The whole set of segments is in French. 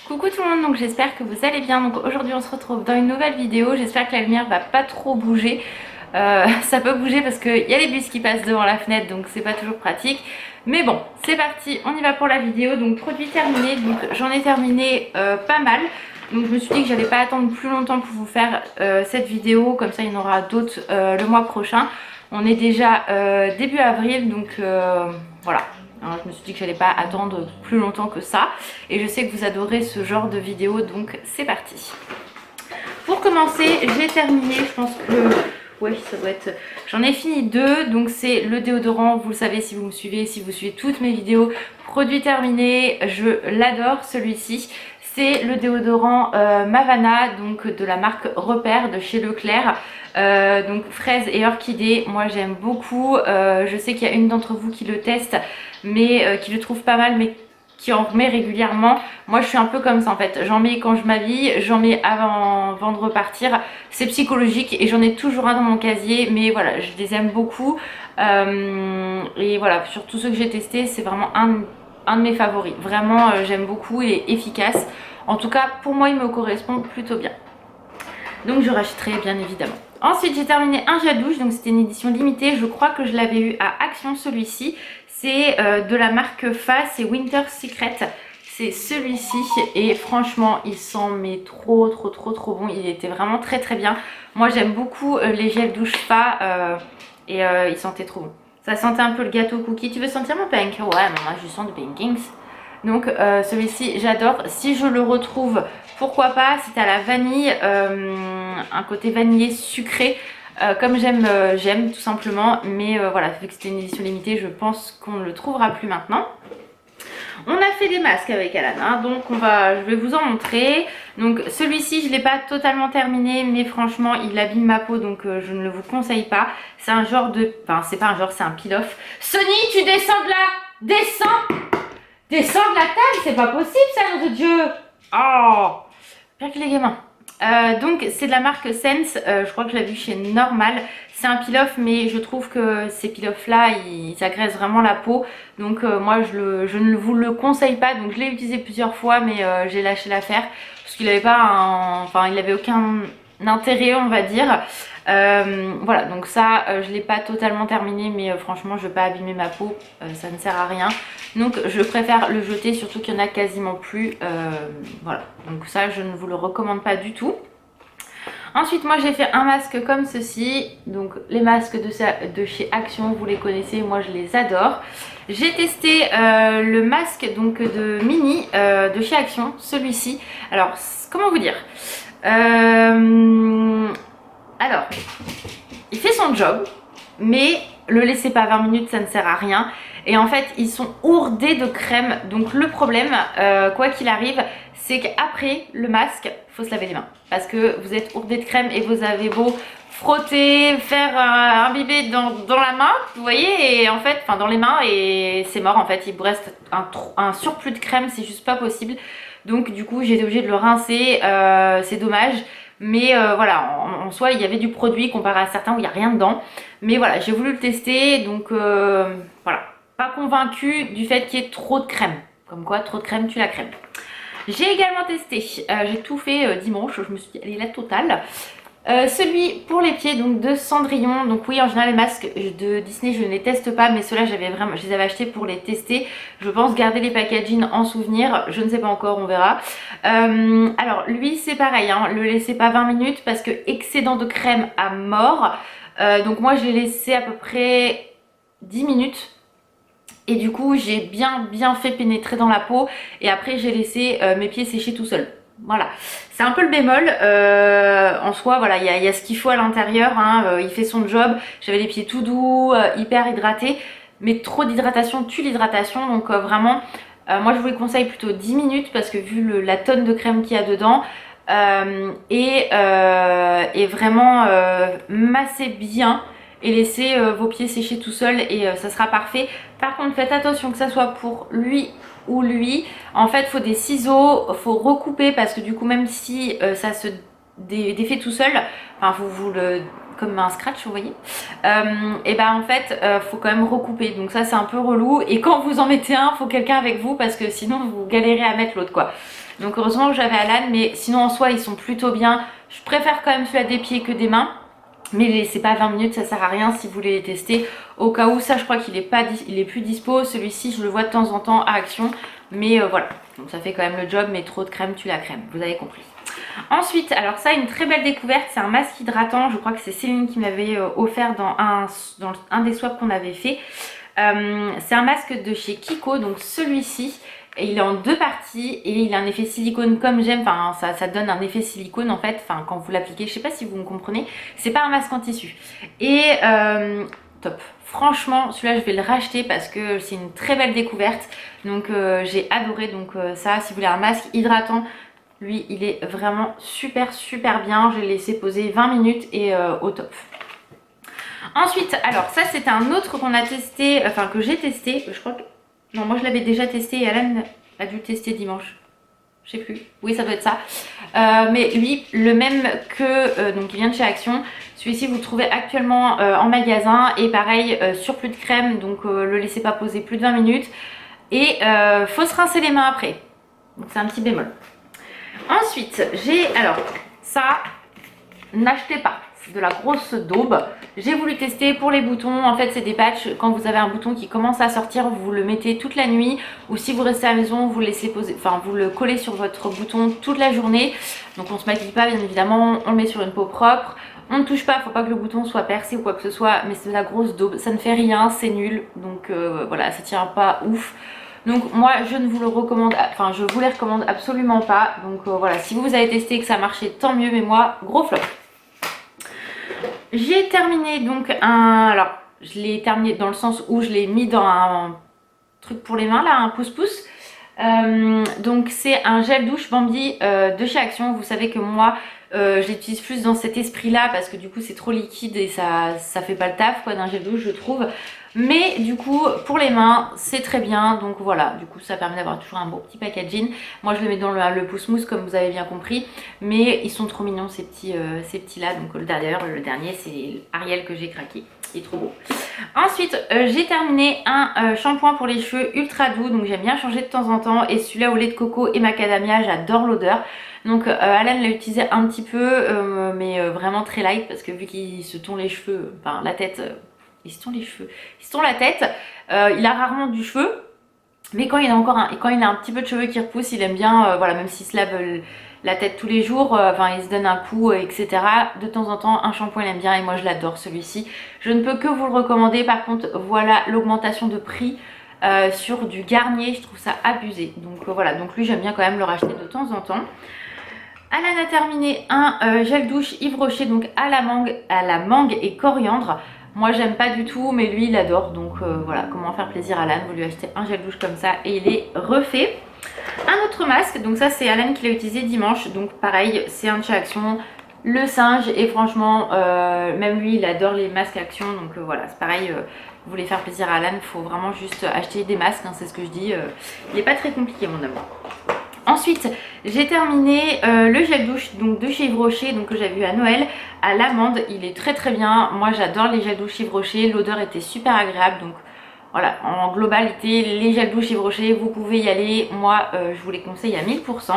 Coucou tout le monde, donc j'espère que vous allez bien. Donc aujourd'hui on se retrouve dans une nouvelle vidéo. J'espère que la lumière va pas trop bouger. Ça peut bouger parce qu'il y a les bus qui passent devant la fenêtre, donc c'est pas toujours pratique. Mais bon, c'est parti, on y va pour la vidéo. Donc produit terminé, donc j'en ai terminé pas mal. Donc je me suis dit que j'allais pas attendre plus longtemps pour vous faire cette vidéo. Comme ça il y en aura d'autres le mois prochain. On est déjà début avril, donc voilà. Alors, je me suis dit que j'allais pas attendre plus longtemps que ça. Et je sais que vous adorez ce genre de vidéo, donc c'est parti. Pour commencer, j'ai terminé, je pense que... ouais, ça doit être... J'en ai fini deux, donc c'est le déodorant, vous le savez si vous me suivez, si vous suivez toutes mes vidéos. Produit terminé, je l'adore celui-ci. C'est le déodorant Mavana, donc de la marque Repère de chez Leclerc. Donc fraise et orchidée, moi j'aime beaucoup. Je sais qu'il y a une d'entre vous qui le teste, mais qui le trouve pas mal, mais qui en remet régulièrement. Moi je suis un peu comme ça en fait, j'en mets quand je m'habille, j'en mets avant de repartir. C'est psychologique et j'en ai toujours un dans mon casier, mais voilà, je les aime beaucoup. Et voilà, sur tous ceux que j'ai testés, c'est vraiment un de mes favoris. Vraiment j'aime beaucoup, il est efficace. En tout cas pour moi il me correspond plutôt bien. Donc je rachèterai bien évidemment. Ensuite j'ai terminé un gel douche, donc c'était une édition limitée. Je crois que je l'avais eu à Action celui-ci. C'est de la marque Fa, c'est Winter Secret. C'est celui-ci et franchement il sent mais trop bon. Il était vraiment très bien. Moi j'aime beaucoup les gels douche Fa et il sentait trop bon. Ça sentait un peu le gâteau cookie. Tu veux sentir mon pink? Ouais, mais moi je sens du Pinkings. Donc celui-ci j'adore. Si je le retrouve, pourquoi pas. Si t'as la vanille, un côté vanillé sucré, comme j'aime tout simplement. Mais voilà, vu que c'était une édition limitée, je pense qu'on ne le trouvera plus maintenant. On a fait des masques avec Alan, hein, donc je vais vous en montrer. Donc celui-ci je ne l'ai pas totalement terminé, mais franchement il abîme ma peau, donc je ne le vous conseille pas. C'est un genre de... enfin c'est pas un genre, c'est un peel-off. Sony, tu descends de là! Descends de la table, c'est pas possible ça, nom de Dieu! Oh! Pire que les gamins. Donc c'est de la marque Sense, je crois que je l'ai vu chez Normal. C'est un peel-off, mais je trouve que ces peel-off là ils agressent vraiment la peau. Donc moi je ne vous le conseille pas. Donc je l'ai utilisé plusieurs fois, mais j'ai lâché l'affaire parce qu'il avait pas enfin il avait aucun intérêt, on va dire. Voilà, donc ça je l'ai pas totalement terminé, mais franchement je vais pas abîmer ma peau, ça ne sert à rien. Donc je préfère le jeter, surtout qu'il y en a quasiment plus. Voilà, donc ça je ne vous le recommande pas du tout. Ensuite moi j'ai fait un masque comme ceci. Donc les masques de chez Action, vous les connaissez, moi je les adore. J'ai testé le masque donc de Mini de chez Action, celui-ci. Alors comment vous dire, alors il fait son job, mais le laissez pas 20 minutes, ça ne sert à rien. Et en fait ils sont ourdés de crème. Donc le problème, quoi qu'il arrive, c'est qu'après le masque, faut se laver les mains. Parce que vous êtes ourdés de crème et vous avez beau frotter, faire imbiber dans la main, vous voyez, et en fait, enfin dans les mains, et c'est mort en fait. Il vous reste un surplus de crème, c'est juste pas possible. Donc du coup j'ai été obligée de le rincer, c'est dommage. Mais voilà, en soi il y avait du produit comparé à certains où il n'y a rien dedans. Mais voilà, j'ai voulu le tester, donc voilà. Pas convaincue du fait qu'il y ait trop de crème. Comme quoi, trop de crème tue la crème. J'ai également testé, j'ai tout fait dimanche, je me suis dit allez la totale. Celui pour les pieds donc de Cendrillon. Donc oui, en général les masques de Disney je ne les teste pas, mais ceux-là je les avais achetés pour les tester. Je pense garder les packaging en souvenir, je ne sais pas encore, on verra. Alors lui c'est pareil, hein, le laissez pas 20 minutes parce que excédent de crème à mort. Donc moi je l'ai laissé à peu près 10 minutes. Et du coup j'ai bien fait pénétrer dans la peau. Et après j'ai laissé mes pieds sécher tout seuls. Voilà, c'est un peu le bémol. En soi voilà, il y a ce qu'il faut à l'intérieur, hein. Il fait son job. J'avais les pieds tout doux, hyper hydratés. Mais trop d'hydratation tue l'hydratation. Donc vraiment, moi je vous les conseille plutôt 10 minutes. Parce que vu la tonne de crème qu'il y a dedans, et vraiment massez bien et laissez vos pieds sécher tout seuls et ça sera parfait. Par contre faites attention que ça soit pour lui ou lui. En fait faut des ciseaux, faut recouper parce que du coup même si ça se défait tout seul, enfin vous le... comme un scratch vous voyez, et ben en fait faut quand même recouper, donc ça c'est un peu relou. Et quand vous en mettez un, faut quelqu'un avec vous parce que sinon vous galérez à mettre l'autre quoi. Donc heureusement que j'avais Alan, mais sinon en soi ils sont plutôt bien. Je préfère quand même celui-là des pieds que des mains. Mais laissez pas 20 minutes, ça sert à rien si vous voulez les tester. Au cas où, ça je crois qu'il est plus dispo. Celui-ci je le vois de temps en temps à Action. Mais voilà, donc ça fait quand même le job, mais trop de crème tue la crème, vous avez compris. Ensuite, alors ça, une très belle découverte, c'est un masque hydratant. Je crois que c'est Céline qui m'avait offert dans un des swaps qu'on avait fait. C'est un masque de chez Kiko, donc celui-ci. Et il est en deux parties et il a un effet silicone comme j'aime, enfin ça donne un effet silicone en fait, enfin quand vous l'appliquez, je sais pas si vous me comprenez, c'est pas un masque en tissu. Et top, franchement celui-là je vais le racheter parce que c'est une très belle découverte, donc j'ai adoré, donc ça si vous voulez un masque hydratant, lui il est vraiment super bien, je l'ai laissé poser 20 minutes et au top. Ensuite, alors ça c'était un autre qu'on a testé, enfin que j'ai testé, je crois que... Non, moi je l'avais déjà testé et Alan a dû le tester dimanche. Je sais plus. Oui, ça doit être ça. Mais lui, le même que... donc il vient de chez Action. Celui-ci, vous le trouvez actuellement en magasin. Et pareil, surplus de crème. Donc le laissez pas poser plus de 20 minutes. Et faut se rincer les mains après. Donc c'est un petit bémol. Ensuite, j'ai... Alors, ça, n'achetez pas. De la grosse daube. J'ai voulu tester pour les boutons. En fait c'est des patchs, quand vous avez un bouton qui commence à sortir, vous le mettez toute la nuit, ou si vous restez à la maison, vous le laissez poser, enfin vous le collez sur votre bouton toute la journée. Donc on se maquille pas bien évidemment, on le met sur une peau propre, on ne touche pas, faut pas que le bouton soit percé ou quoi que ce soit, mais c'est de la grosse daube, ça ne fait rien, c'est nul, donc voilà, ça tient pas ouf. Donc moi je ne vous le recommande, enfin je vous les recommande absolument pas. Donc voilà, si vous avez testé et que ça marchait, tant mieux, mais moi gros flop. J'ai terminé donc alors je l'ai terminé dans le sens où je l'ai mis dans un truc pour les mains là, un pouce-pouce. Donc c'est un gel douche Bambi de chez Action. Vous savez que moi je l'utilise plus dans cet esprit là parce que du coup c'est trop liquide et ça fait pas le taf quoi d'un gel douche je trouve. Mais du coup pour les mains c'est très bien, donc voilà, du coup ça permet d'avoir toujours un beau petit packaging. Moi je le mets dans le pouce mousse comme vous avez bien compris, mais ils sont trop mignons ces petits là. Donc le dernier c'est Ariel que j'ai craqué, il est trop beau. Ensuite j'ai terminé un shampoing pour les cheveux ultra doux, donc j'aime bien changer de temps en temps, et celui-là au lait de coco et macadamia, j'adore l'odeur. Donc Alan l'a utilisé un petit peu mais vraiment très light parce que vu qu'il se tond les cheveux, enfin la tête, il se tond les cheveux, il se tond la tête, il a rarement du cheveu, mais quand il a un petit peu de cheveux qui repoussent, il aime bien, voilà, même s'il se lave la tête tous les jours, enfin il se donne un coup, etc. De temps en temps un shampoing il aime bien et moi je l'adore celui-ci. Je ne peux que vous le recommander. Par contre voilà l'augmentation de prix sur du Garnier, je trouve ça abusé. Donc voilà, donc lui j'aime bien quand même le racheter de temps en temps. Alan a terminé un gel douche Yves Rocher, donc à la mangue et coriandre. Moi j'aime pas du tout, mais lui il adore, donc voilà, comment faire plaisir à Alan, vous lui achetez un gel douche comme ça et il est refait. Un autre masque, donc ça c'est Alan qui l'a utilisé dimanche, donc pareil c'est un de chez Action, le singe, et franchement même lui il adore les masques Action, donc voilà c'est pareil, vous voulez faire plaisir à Alan, il faut vraiment juste acheter des masques, hein, c'est ce que je dis, il n'est pas très compliqué mon amour. Ensuite, j'ai terminé le gel douche donc de chez Yves Rocher, donc que j'avais eu à Noël, à l'amande. Il est très bien. Moi, j'adore les gels douche Yves Rocher. L'odeur était super agréable. Donc voilà, en globalité, les gels douche Yves Rocher, vous pouvez y aller. Moi, je vous les conseille à 1000%.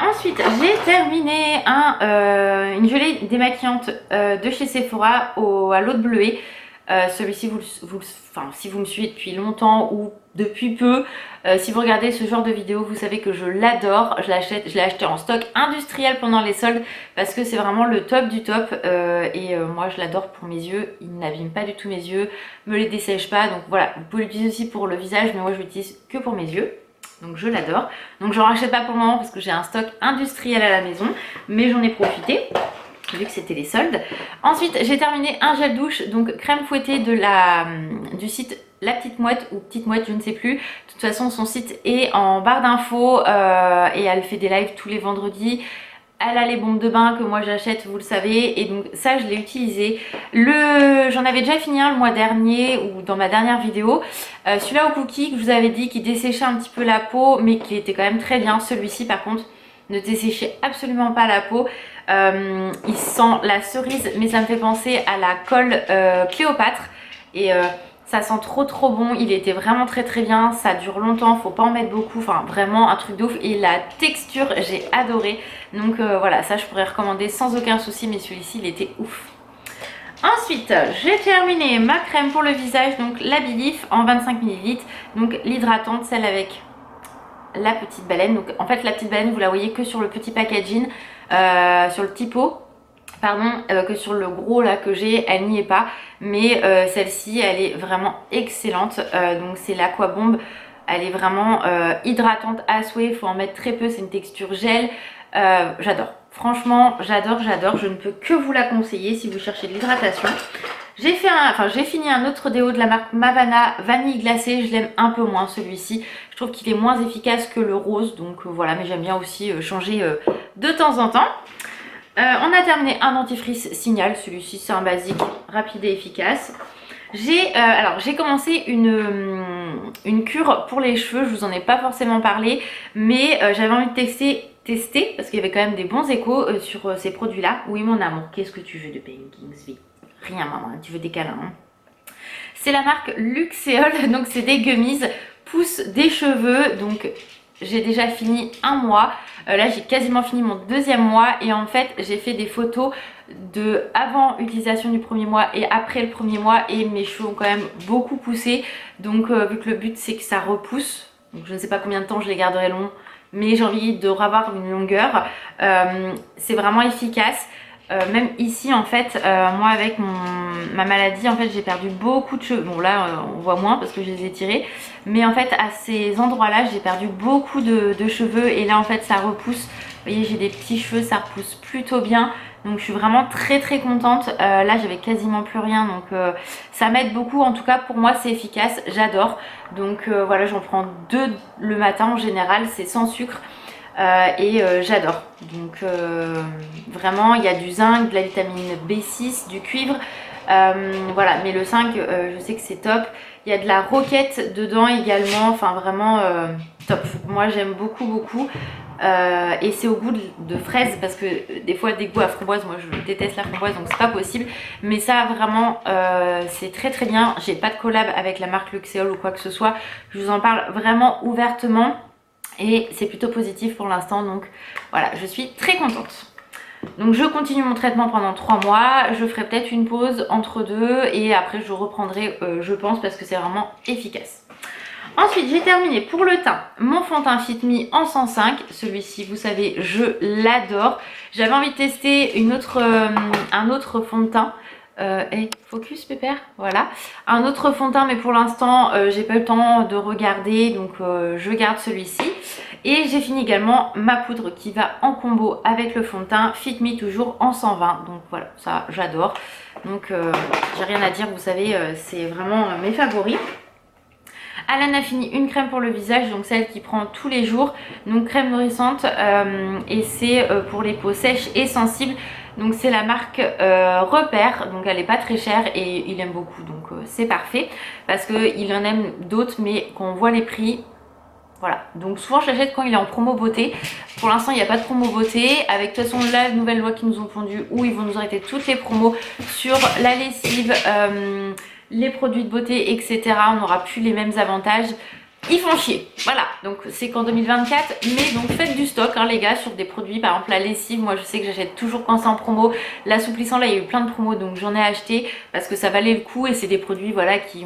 Ensuite, j'ai terminé une gelée démaquillante de chez Sephora à l'eau de bleuet. Celui-ci, si vous me suivez depuis longtemps ou depuis peu, si vous regardez ce genre de vidéo, vous savez que je l'adore. Je l'ai acheté en stock industriel pendant les soldes parce que c'est vraiment le top du top. Moi, je l'adore pour mes yeux. Il n'abîme pas du tout mes yeux, me les dessèche pas. Donc voilà, vous pouvez l'utiliser aussi pour le visage, mais moi, je l'utilise que pour mes yeux. Donc je l'adore. Donc j'en rachète pas pour le moment parce que j'ai un stock industriel à la maison, mais j'en ai profité vu que c'était les soldes. Ensuite j'ai terminé un gel douche, donc crème fouettée du site La Petite Mouette ou Petite Mouette, je ne sais plus. De toute façon son site est en barre d'infos et elle fait des lives tous les vendredis. Elle a les bombes de bain que moi j'achète, vous le savez, et donc ça je l'ai utilisé. J'en avais déjà fini un le mois dernier ou dans ma dernière vidéo. Celui-là au cookie que je vous avais dit qui desséchait un petit peu la peau mais qui était quand même très bien. Celui-ci par contre ne desséchait absolument pas la peau. Il sent la cerise mais ça me fait penser à la colle Cléopâtre. Et Ça sent trop bon, il était vraiment très bien, ça dure longtemps, faut pas en mettre beaucoup, enfin vraiment un truc de ouf. Et la texture, j'ai adoré. Donc voilà, ça je pourrais recommander sans aucun souci, mais celui-ci il était ouf. Ensuite, j'ai terminé ma crème pour le visage, donc la Bilif en 25 ml. Donc l'hydratante, celle avec la petite baleine. Donc en fait la petite baleine, vous la voyez que sur le petit packaging, sur le petit pot. Pardon, que sur le gros là que j'ai, elle n'y est pas. Mais celle-ci, elle est vraiment excellente. Donc c'est l'Aquabomb. Elle est vraiment hydratante à souhait. Il faut en mettre très peu. C'est une texture gel. J'adore. Franchement, j'adore. Je ne peux que vous la conseiller si vous cherchez de l'hydratation. J'ai fini un autre déo de la marque Mavana Vanille Glacée. Je l'aime un peu moins celui-ci. Je trouve qu'il est moins efficace que le rose. Donc voilà, mais j'aime bien aussi changer de temps en temps. On a terminé un dentifrice Signal, celui-ci c'est un basique rapide et efficace. J'ai commencé une cure pour les cheveux, je vous en ai pas forcément parlé, mais j'avais envie de tester parce qu'il y avait quand même des bons échos sur ces produits-là. Oui mon amour, qu'est-ce que tu veux de Pink Kingsby? Rien maman, tu veux des câlins hein. C'est la marque Luxéol, donc c'est des gummies pousse des cheveux, donc j'ai déjà fini un mois. Là j'ai quasiment fini mon deuxième mois et en fait j'ai fait des photos de avant utilisation du premier mois et après le premier mois et mes cheveux ont quand même beaucoup poussé. Donc vu que le but c'est que ça repousse, donc je ne sais pas combien de temps je les garderai longs, mais j'ai envie de revoir une longueur. C'est vraiment efficace. Même ici en fait, moi avec ma maladie en fait j'ai perdu beaucoup de cheveux. Bon là on voit moins parce que je les ai tirés. Mais en fait à ces endroits là j'ai perdu beaucoup de cheveux. Et là en fait ça repousse. Vous voyez j'ai des petits cheveux, ça repousse plutôt bien. Donc je suis vraiment très contente. Là j'avais quasiment plus rien. Donc ça m'aide beaucoup. En tout cas pour moi c'est efficace, j'adore. Donc voilà, j'en prends 2 le matin en général. C'est sans sucre. J'adore. Donc vraiment il y a du zinc, de la vitamine B6, du cuivre, voilà, mais le 5 je sais que c'est top. Il y a de la roquette dedans également, enfin vraiment top. Moi j'aime beaucoup et c'est au goût de fraise parce que des fois des goûts à framboise, moi je déteste la framboise donc c'est pas possible, mais ça vraiment c'est très bien. J'ai pas de collab avec la marque Luxéol ou quoi que ce soit, je vous en parle vraiment ouvertement. Et c'est plutôt positif pour l'instant, donc voilà, je suis très contente. Donc je continue mon traitement pendant 3 mois, je ferai peut-être une pause entre deux et après je reprendrai je pense parce que c'est vraiment efficace. Ensuite j'ai terminé pour le teint mon fond de teint Fit Me en 105, celui-ci vous savez je l'adore. J'avais envie de tester un autre fond de teint. Focus pépère, voilà, un autre fond de teint mais pour l'instant j'ai pas eu le temps de regarder donc je garde celui-ci. Et j'ai fini également ma poudre qui va en combo avec le fond de teint Fit Me toujours en 120, donc voilà, ça j'adore. Donc j'ai rien à dire, vous savez c'est vraiment mes favoris. Alan a fini une crème pour le visage, donc celle qui prend tous les jours, donc crème nourrissante et c'est pour les peaux sèches et sensibles. Donc c'est la marque Repère, donc elle est pas très chère et il aime beaucoup, donc c'est parfait parce qu'il en aime d'autres mais quand on voit les prix, voilà. Donc souvent je l'achète quand il est en promo beauté. Pour l'instant il n'y a pas de promo beauté, avec de toute façon la nouvelle loi qui nous ont pondu où ils vont nous arrêter toutes les promos sur la lessive, les produits de beauté etc. On n'aura plus les mêmes avantages. Ils font chier, voilà, donc c'est qu'en 2024, mais donc faites du stock hein, les gars sur des produits, par exemple la lessive, moi je sais que j'achète toujours quand c'est en promo, l'assouplissant là il y a eu plein de promos donc j'en ai acheté parce que ça valait le coup et c'est des produits voilà que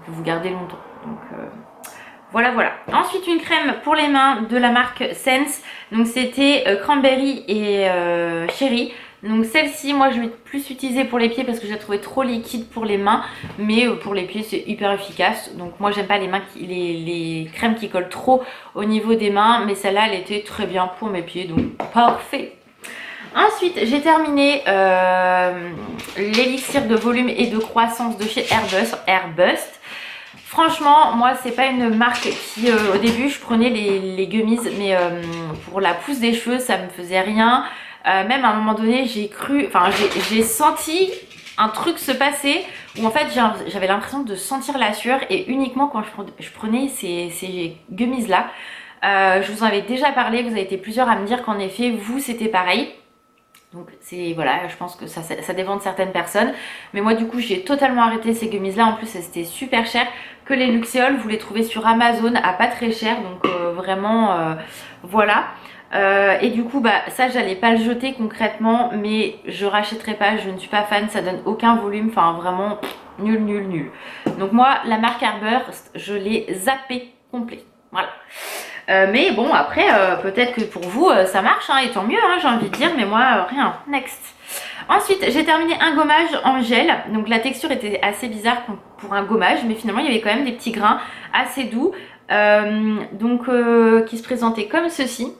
vous gardez longtemps, donc voilà. Ensuite une crème pour les mains de la marque Sense, donc c'était cranberry et cherry. Donc celle-ci, moi je vais plus utiliser pour les pieds parce que je la trouvais trop liquide pour les mains. Mais pour les pieds c'est hyper efficace. Donc moi j'aime pas les crèmes qui collent trop au niveau des mains. Mais celle-là elle était très bien pour mes pieds, donc parfait. Ensuite j'ai terminé l'élixir de volume et de croissance de chez Airbust. Franchement, moi, c'est pas une marque qui, au début, je prenais les gummies, mais pour la pousse des cheveux, ça me faisait rien. Même à un moment donné, j'ai senti un truc se passer où en fait, j'avais l'impression de sentir la sueur et uniquement quand je prenais ces gummies là. Je vous en avais déjà parlé, vous avez été plusieurs à me dire qu'en effet, vous, c'était pareil. Donc c'est voilà, je pense que ça dépend de certaines personnes. Mais moi du coup j'ai totalement arrêté ces gummies là. En plus c'était super cher. Que les Luxéol, vous les trouvez sur Amazon à pas très cher. Donc vraiment voilà. Et du coup bah ça j'allais pas le jeter concrètement. Mais je rachèterai pas, je ne suis pas fan. Ça donne aucun volume, enfin vraiment nul. Donc moi la marque Airburst je l'ai zappé complet. Voilà. Mais bon après peut-être que pour vous ça marche hein, et tant mieux hein, j'ai envie de dire, mais moi rien. Next. Ensuite j'ai terminé un gommage en gel. Donc la texture était assez bizarre pour un gommage, mais finalement il y avait quand même des petits grains assez doux, qui se présentaient comme ceci.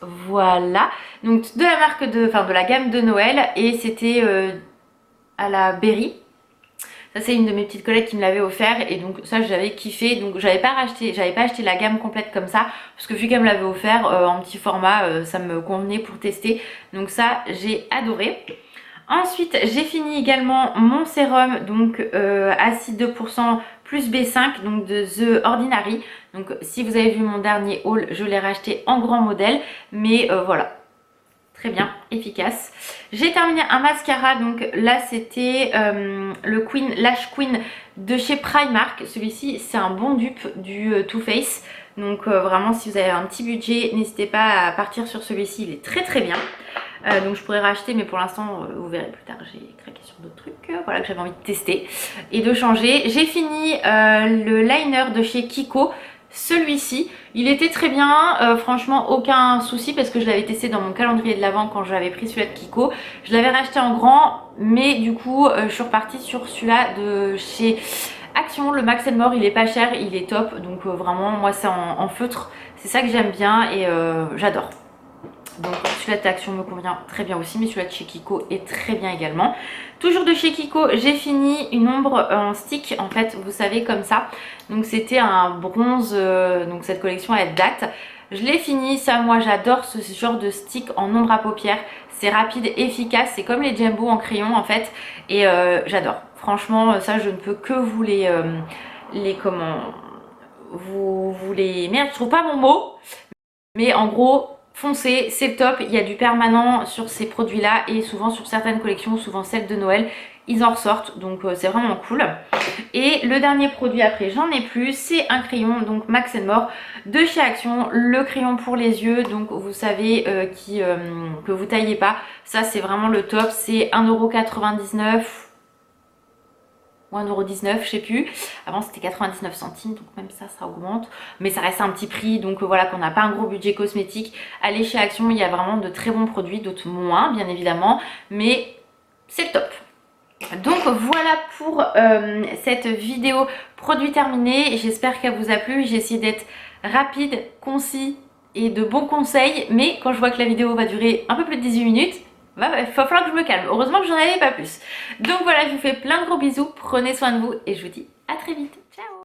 Voilà, donc de la marque de la gamme de Noël, et c'était à la Berry. Ça c'est une de mes petites collègues qui me l'avait offert, et donc ça j'avais kiffé. Donc j'avais pas acheté la gamme complète comme ça, parce que vu qu'elle me l'avait offert en petit format, ça me convenait pour tester. Donc ça j'ai adoré. Ensuite j'ai fini également mon sérum, donc acide 2% plus B5, donc de The Ordinary. Donc si vous avez vu mon dernier haul, je l'ai racheté en grand modèle, mais voilà. Très bien, efficace. J'ai terminé un mascara, donc là c'était le Lash Queen de chez Primark. Celui-ci c'est un bon dupe du Too Faced. Donc vraiment si vous avez un petit budget, n'hésitez pas à partir sur celui-ci, il est très bien. Donc je pourrais racheter, mais pour l'instant vous verrez plus tard, j'ai craqué sur d'autres trucs voilà, que j'avais envie de tester et de changer. J'ai fini le liner de chez Kiko. Celui-ci, il était très bien, franchement aucun souci, parce que je l'avais testé dans mon calendrier de l'Avent quand j'avais pris celui-là de Kiko. Je l'avais racheté en grand, mais du coup je suis repartie sur celui-là de chez Action, le Max More. Il est pas cher, il est top, donc vraiment moi c'est en feutre, c'est ça que j'aime bien et j'adore. Donc celui-là d'Action me convient très bien aussi, mais celui-là de chez Kiko est très bien également. Toujours de chez Kiko, j'ai fini une ombre en stick, en fait, vous savez, comme ça. Donc c'était un bronze, donc cette collection elle date. Je l'ai fini, ça moi j'adore ce genre de stick en ombre à paupières. C'est rapide, efficace, c'est comme les Jumbo en crayon en fait. Et j'adore. Franchement, ça je ne peux que vous merde, je trouve pas mon mot. Mais en gros, foncez, c'est top. Il y a du permanent sur ces produits là, et souvent sur certaines collections, souvent celles de Noël, ils en ressortent, donc c'est vraiment cool. Et le dernier produit, après j'en ai plus, c'est un crayon, donc Max More de chez Action, le crayon pour les yeux. Donc vous savez que vous taillez pas, ça c'est vraiment le top. C'est 1,99 € ou 1,19 €, je sais plus. Avant c'était 99 centimes, donc même ça augmente. Mais ça reste un petit prix, donc voilà, qu'on n'a pas un gros budget cosmétique. Allez chez Action, il y a vraiment de très bons produits, d'autres moins bien évidemment, mais c'est le top. Donc voilà pour cette vidéo produit terminé. J'espère qu'elle vous a plu. J'ai essayé d'être rapide, concis et de bons conseils, mais quand je vois que la vidéo va durer un peu plus de 18 minutes, il va falloir que je me calme. Heureusement que j'en avais pas plus. Donc voilà, je vous fais plein de gros bisous, prenez soin de vous et je vous dis à très vite.